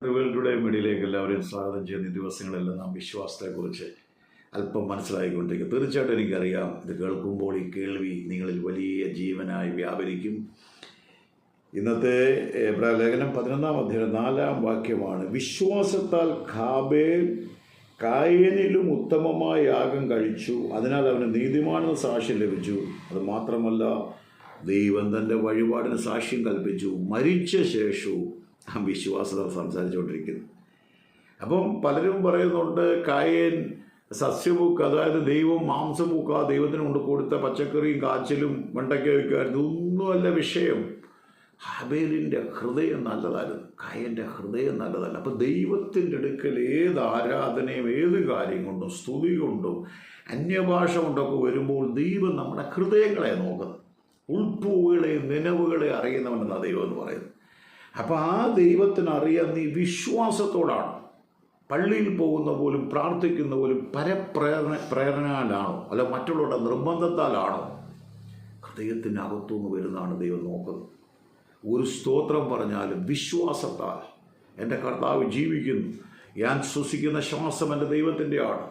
റിവൽയുടെ മീഡിയയിലേക്ക് എല്ലാവരെയും സ്വാഗതം ചെയ്യുന്ന ഈ ദിവസങ്ങളെല്ലാം നാം വിശ്വാസത്തെക്കുറിച്ച് അല്പം മനസ്സിലാക്കിക്കൊണ്ടിരിക്കും. തീർച്ചയായിട്ടും എനിക്കറിയാം, ഇത് കേൾക്കുമ്പോൾ ഈ കേൾവി നിങ്ങളിൽ വലിയ ജീവനായി വ്യാപരിക്കും. ഇന്നത്തെ എബ്രായ ലേഖനം 11-ാം അധ്യായം 4-ാം വാക്യമാണ്: വിശ്വാസത്താൽ ഹാബേൽ കായേനിലും ഉത്തമമായ യാഗം കഴിച്ചു, അതിനാൽ അവന് നീതിമാനെന്ന് സാക്ഷ്യം ലഭിച്ചു. അത് മാത്രമല്ല, ദൈവം തൻ്റെ വഴിപാടിന് സാക്ഷ്യം കൽപ്പിച്ചു. മരിച്ച ശേഷവും ആ വിശ്വാസത സംസാരിച്ചുകൊണ്ടിരിക്കുന്നു. അപ്പം പലരും പറയുന്നുണ്ട്, കായേൻ സസ്യബുക്ക്, അതായത് ദൈവം മാംസബുക്ക്, ആ ദൈവത്തിന് കൊണ്ട് കൊടുത്ത പച്ചക്കറിയും കാച്ചിലും വെണ്ടയ്ക്കൊക്കെ ആയിരുന്നു. ഇതൊന്നുമല്ല വിഷയം. ഹാബേലിൻ്റെ ഹൃദയം നല്ലതായിരുന്നു, കായൻ്റെ ഹൃദയം നല്ലതല്ല. അപ്പം ദൈവത്തിൻ്റെ അടുക്കൽ ഏത് ആരാധനയും ഏത് കാര്യം കൊണ്ടും സ്തുതി കൊണ്ടും അന്യഭാഷ കൊണ്ടൊക്കെ വരുമ്പോൾ ദൈവം നമ്മുടെ ഹൃദയങ്ങളെ നോക്കുന്നത്. ഉൾപ്പൂവുകളെയും നിലവുകളെ അറിയുന്നവനെന്നാണ് ദൈവം എന്ന് പറയുന്നത്. അപ്പം ആ ദൈവത്തിന് അറിയാൻ നീ വിശ്വാസത്തോടാണ്. പള്ളിയിൽ പോകുന്ന പോലും പ്രാർത്ഥിക്കുന്ന പോലും പ്രേരണയാലാണോ, അല്ല മറ്റുള്ളവരുടെ നിർബന്ധത്താലാണോ? ഹൃദയത്തിൻ്റെ അകത്തുനിന്ന് വരുന്നതാണ് ദൈവം നോക്കുന്നത്. ഒരു സ്തോത്രം പറഞ്ഞാലും വിശ്വാസത്താൽ എൻ്റെ കർത്താവ് ജീവിക്കുന്നു, ഞാൻ ശ്വസിക്കുന്ന ശ്വാസം എൻ്റെ ദൈവത്തിൻ്റെയാണ്,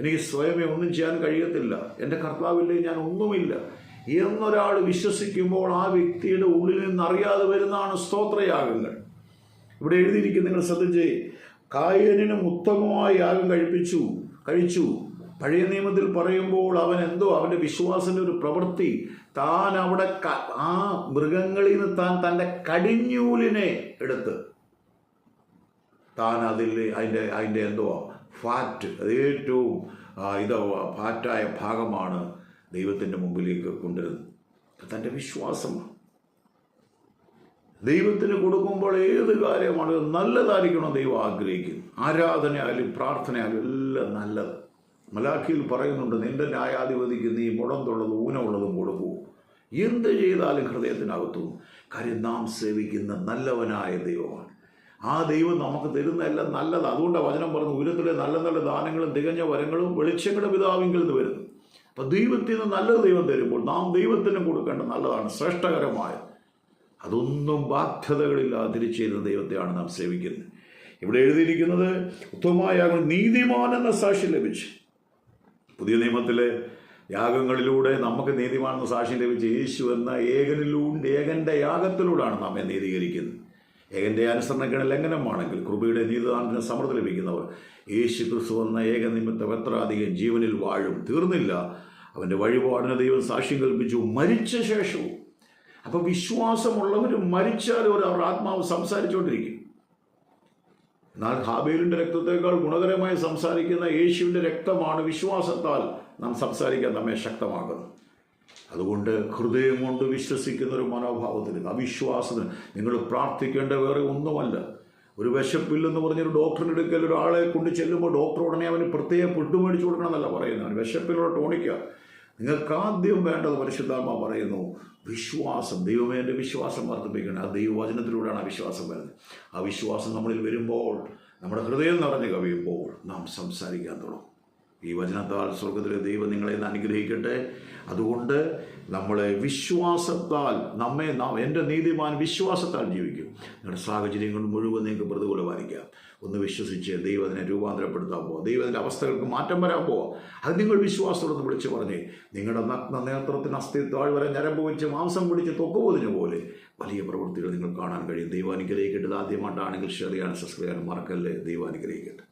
എനിക്ക് സ്വയമേ ഒന്നും ചെയ്യാൻ കഴിയത്തില്ല, എൻ്റെ കർത്താവില്ലേ ഞാൻ ഒന്നുമില്ല എന്നൊരാൾ വിശ്വസിക്കുമ്പോൾ ആ വ്യക്തിയുടെ ഉള്ളിൽ നിന്ന് അറിയാതെ വരുന്നതാണ് സ്തോത്രയാഗങ്ങൾ. ഇവിടെ എഴുതിയിരിക്കുന്ന നിങ്ങൾ ശ്രദ്ധിച്ചേ, കായേനിനും ഉത്തമമായ യാഗം കഴിച്ചു. പഴയ നിയമത്തിൽ പറയുമ്പോൾ അവൻ എന്തോ അവൻ്റെ വിശ്വാസത്തിൻ്റെ ഒരു പ്രവൃത്തി, താൻ അവിടെ ആ മൃഗങ്ങളിൽ നിന്ന് താൻ തൻ്റെ കടിഞ്ഞൂലിനെ എടുത്ത് താൻ അതിൻ്റെ എന്തോ ഫാറ്റ്, അത് ഏറ്റവും ഫാറ്റായ ഭാഗമാണ് ദൈവത്തിൻ്റെ മുമ്പിലേക്ക് കൊണ്ടുവരുന്നത്. തൻ്റെ വിശ്വാസമാണ്. ദൈവത്തിന് കൊടുക്കുമ്പോൾ ഏത് കാര്യമാണ് നല്ലതായിരിക്കണം ദൈവം ആഗ്രഹിക്കുന്നു. ആരാധനയായാലും പ്രാർത്ഥനയായാലും എല്ലാം നല്ലത്. മലാഖിയിൽ പറയുന്നുണ്ട്, നിന്റെ ന്യായാധിപതിക്ക് നീ മുടന്തുള്ളതും ഊനമുള്ളതും കൊടുക്കൂ. എന്ത് ചെയ്താലും ഹൃദയത്തിനകത്തും. കാര്യം നാം സേവിക്കുന്ന നല്ലവനായ ദൈവമാണ്. ആ ദൈവം നമുക്ക് തരുന്ന എല്ലാം നല്ലത്. അതുകൊണ്ടാണ് വചനം പറഞ്ഞു, ഉയരത്തിലെ നല്ല നല്ല ദാനങ്ങളും തികഞ്ഞ വരങ്ങളും വെളിച്ചങ്ങളുടെ പിതാവിങ്കിൽ നിന്ന് വരുന്നു. അപ്പം ദൈവത്തിൽ നിന്ന് നല്ലത് ദൈവം തരുമ്പോൾ നാം ദൈവത്തിന് കൊടുക്കേണ്ട നല്ലതാണ്, ശ്രേഷ്ഠകരമായ. അതൊന്നും ബാധ്യതകളില്ലാതെ തിരിച്ചേരുന്ന ദൈവത്തെയാണ് നാം സേവിക്കുന്നത്. ഇവിടെ എഴുതിയിരിക്കുന്നത്, ഉത്തമമായ യാഗം നീതിമാനെന്ന സാക്ഷ്യം ലഭിച്ചു. പുതിയ നിയമത്തിലെ യാഗങ്ങളിലൂടെ നമുക്ക് നീതിമാനെന്ന സാക്ഷ്യം ലഭിച്ച് യേശു എന്ന ഏകൻ്റെ യാഗത്തിലൂടെയാണ് നമ്മെ നീതീകരിക്കുന്നത്. ഏകൻ്റെ അനുസരണക്കേട് ലംഘനമാണെങ്കിൽ കൃപയുടെ നീതിദാനത്തിന് സമൃദ്ധി ലഭിക്കുന്നവർ യേശു ക്രിസ്തു എന്ന ഏകനിമിത്തം എത്ര അധികം ജീവനിൽ വാഴും. തീർന്നില്ല, അവൻ്റെ വഴിപാടിന് ദൈവം സാക്ഷ്യം കൽപ്പിച്ചു, മരിച്ച ശേഷവും. അപ്പം വിശ്വാസമുള്ളവരും മരിച്ചാലും അവർ ആത്മാവ് സംസാരിച്ചുകൊണ്ടിരിക്കും. എന്നാൽ ഹാബേലിൻ്റെ രക്തത്തേക്കാൾ ഗുണകരമായി സംസാരിക്കുന്ന യേശുവിൻ്റെ രക്തമാണ് വിശ്വാസത്താൽ നാം സംസാരിക്കാൻ നമ്മെ ശക്തമാക്കുന്നത്. അതുകൊണ്ട് ഹൃദയം കൊണ്ട് വിശ്വസിക്കുന്ന ഒരു മനോഭാവത്തിന്, അവിശ്വാസത്തിന് നിങ്ങൾ പ്രാർത്ഥിക്കേണ്ട വേറെ ഒന്നുമല്ല. ഒരു വിശപ്പില്ലെന്ന് പറഞ്ഞൊരു ഡോക്ടറിൻ്റെ അടുക്കൽ ഒരാളെ കൊണ്ട് ചെല്ലുമ്പോൾ ഡോക്ടർ ഉടനെ അവന് പ്രത്യേകം ഫുഡ് മേടിച്ചു കൊടുക്കണം എന്നല്ല പറയുന്നത്. അവന് വിശപ്പിനുള്ള ടോണിക്കുക. നിങ്ങൾക്ക് ആദ്യം വേണ്ടത് പരിശുദ്ധാത്മാ പറയുന്നു, വിശ്വാസം. ദൈവമേ എൻ്റെ വിശ്വാസം വർദ്ധിപ്പിക്കണം. ആ ദൈവവചനത്തിലൂടെയാണ് ആ വിശ്വാസം വരുന്നത്. ആ വിശ്വാസം നമ്മളിൽ വരുമ്പോൾ, നമ്മുടെ ഹൃദയം നിറഞ്ഞു കവിയുമ്പോൾ നാം സംസാരിക്കാൻ തുടങ്ങും. ഈ വചനത്താൽ സ്വർഗത്തിലെ ദൈവം നിങ്ങളെ അനുഗ്രഹിക്കട്ടെ. അതുകൊണ്ട് നമ്മളെ വിശ്വാസത്താൽ എൻ്റെ നീതിമാൻ വിശ്വാസത്താൽ ജീവിക്കും. നിങ്ങളുടെ സാഹചര്യങ്ങൾ മുഴുവൻ നിങ്ങൾക്ക് പ്രതികൂലമായിരിക്കാം. ഒന്ന് വിശ്വസിച്ച് ദൈവത്തിനെ രൂപാന്തരപ്പെടുത്താൻ പോവുക. ദൈവത്തിൻ്റെ അവസ്ഥകൾക്ക് മാറ്റം വരാൻ പോവുക. അത് നിങ്ങൾ വിശ്വാസത്തോടൊന്ന് വിളിച്ചു പറഞ്ഞേ, നിങ്ങളുടെ നഗ്ന നേത്രത്തിന് അസ്ഥിത്താഴ് വരെ ഞരമ്പ് വെച്ച് മാംസം പിടിച്ച് തൊക്കുപോതിന് പോലെ വലിയ പ്രവൃത്തികൾ നിങ്ങൾ കാണാൻ കഴിയും. ദൈവം അനുഗ്രഹിക്കട്ടെ. ആദ്യമായിട്ടാണെങ്കിൽ ഷെയർ ചെയ്യാനും സബ്സ്ക്രൈബ് ചെയ്യാനും മറക്കല്ലേ. ദൈവം അനുഗ്രഹിക്കട്ടെ.